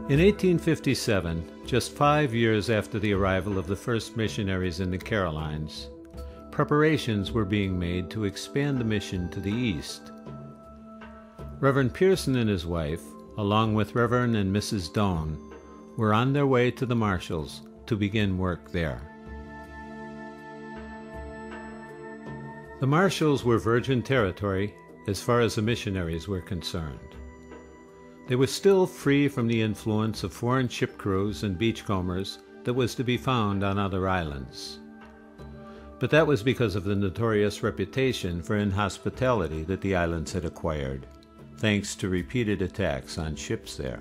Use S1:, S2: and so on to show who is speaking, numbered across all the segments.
S1: In 1857, just 5 years after the arrival of the first missionaries in the Carolines, preparations were being made to expand the mission to the east. Reverend Pearson and his wife, along with Reverend and Mrs. Doane, were on their way to the Marshalls to begin work there. The Marshalls were virgin territory as far as the missionaries were concerned. They were still free from the influence of foreign ship crews and beachcombers that was to be found on other islands. But that was because of the notorious reputation for inhospitality that the islands had acquired, thanks to repeated attacks on ships there.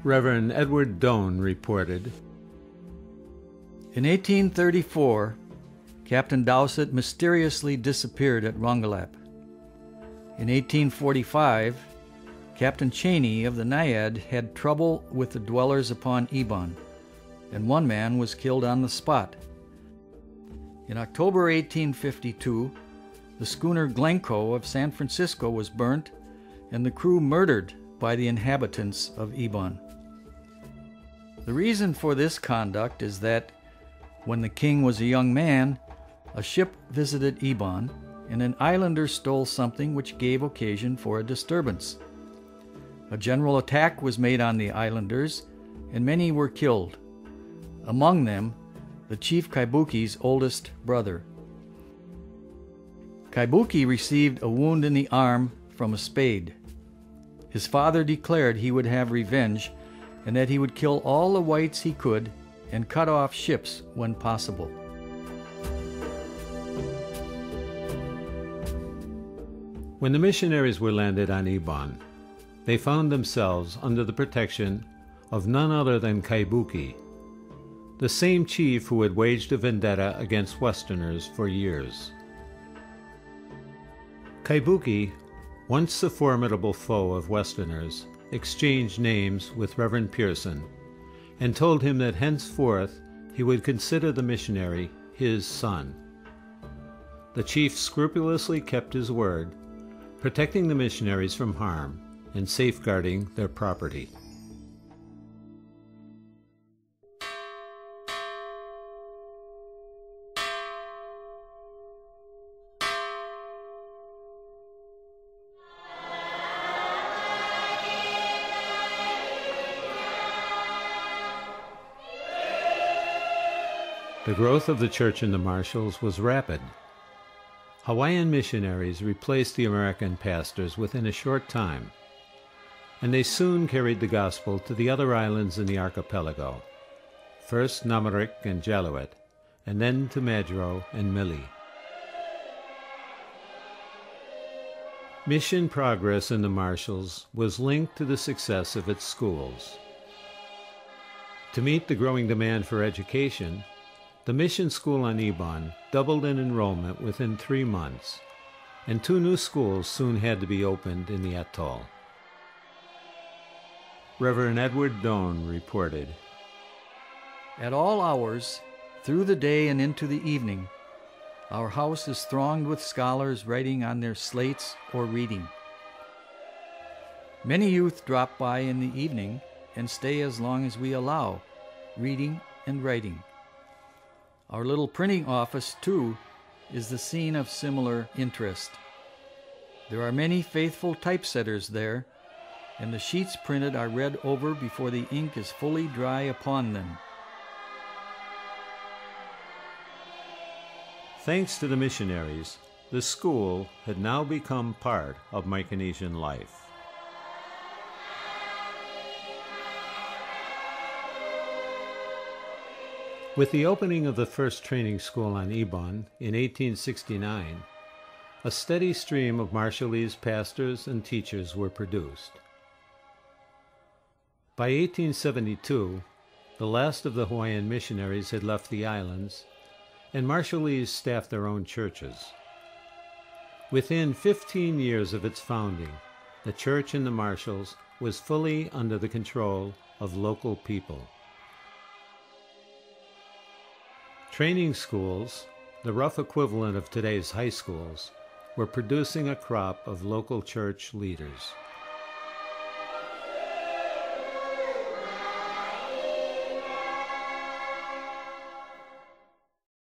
S1: Reverend Edward Doane reported,
S2: "In 1834, Captain Dowsett mysteriously disappeared at Rongelap. In 1845, Captain Cheney of the Naiad had trouble with the dwellers upon Ebon, and one man was killed on the spot. In October 1852, the schooner Glencoe of San Francisco was burnt and the crew murdered by the inhabitants of Ebon. The reason for this conduct is that when the king was a young man, a ship visited Ebon, and an islander stole something which gave occasion for a disturbance. A general attack was made on the islanders, and many were killed, among them the chief Kaibuki's oldest brother. Kaibuki received a wound in the arm from a spade. His father declared he would have revenge and that he would kill all the whites he could and cut off ships when possible."
S1: When the missionaries were landed on Ebon, they found themselves under the protection of none other than Kaibuki, the same chief who had waged a vendetta against Westerners for years. Kaibuki, once a formidable foe of Westerners, exchanged names with Reverend Pearson and told him that henceforth he would consider the missionary his son. The chief scrupulously kept his word, protecting the missionaries from harm and safeguarding their property. The growth of the church in the Marshalls was rapid. Hawaiian missionaries replaced the American pastors within a short time, and they soon carried the gospel to the other islands in the archipelago, first Namarik and Jaluit, and then to Majuro and Mili. Mission progress in the Marshalls was linked to the success of its schools. To meet the growing demand for education, the mission school on Ebon doubled in enrollment within 3 months, and 2 new schools soon had to be opened in the atoll. Reverend Edward Doane reported,
S2: "At all hours, through the day and into the evening, our house is thronged with scholars writing on their slates or reading. Many youth drop by in the evening and stay as long as we allow, reading and writing. Our little printing office, too, is the scene of similar interest. There are many faithful typesetters there, and the sheets printed are read over before the ink is fully dry upon them."
S1: Thanks to the missionaries, the school had now become part of Micronesian life. With the opening of the first training school on Ebon in 1869, a steady stream of Marshallese pastors and teachers were produced. By 1872, the last of the Hawaiian missionaries had left the islands, and Marshallese staffed their own churches. Within 15 years of its founding, the church in the Marshalls was fully under the control of local people. Training schools, the rough equivalent of today's high schools, were producing a crop of local church leaders.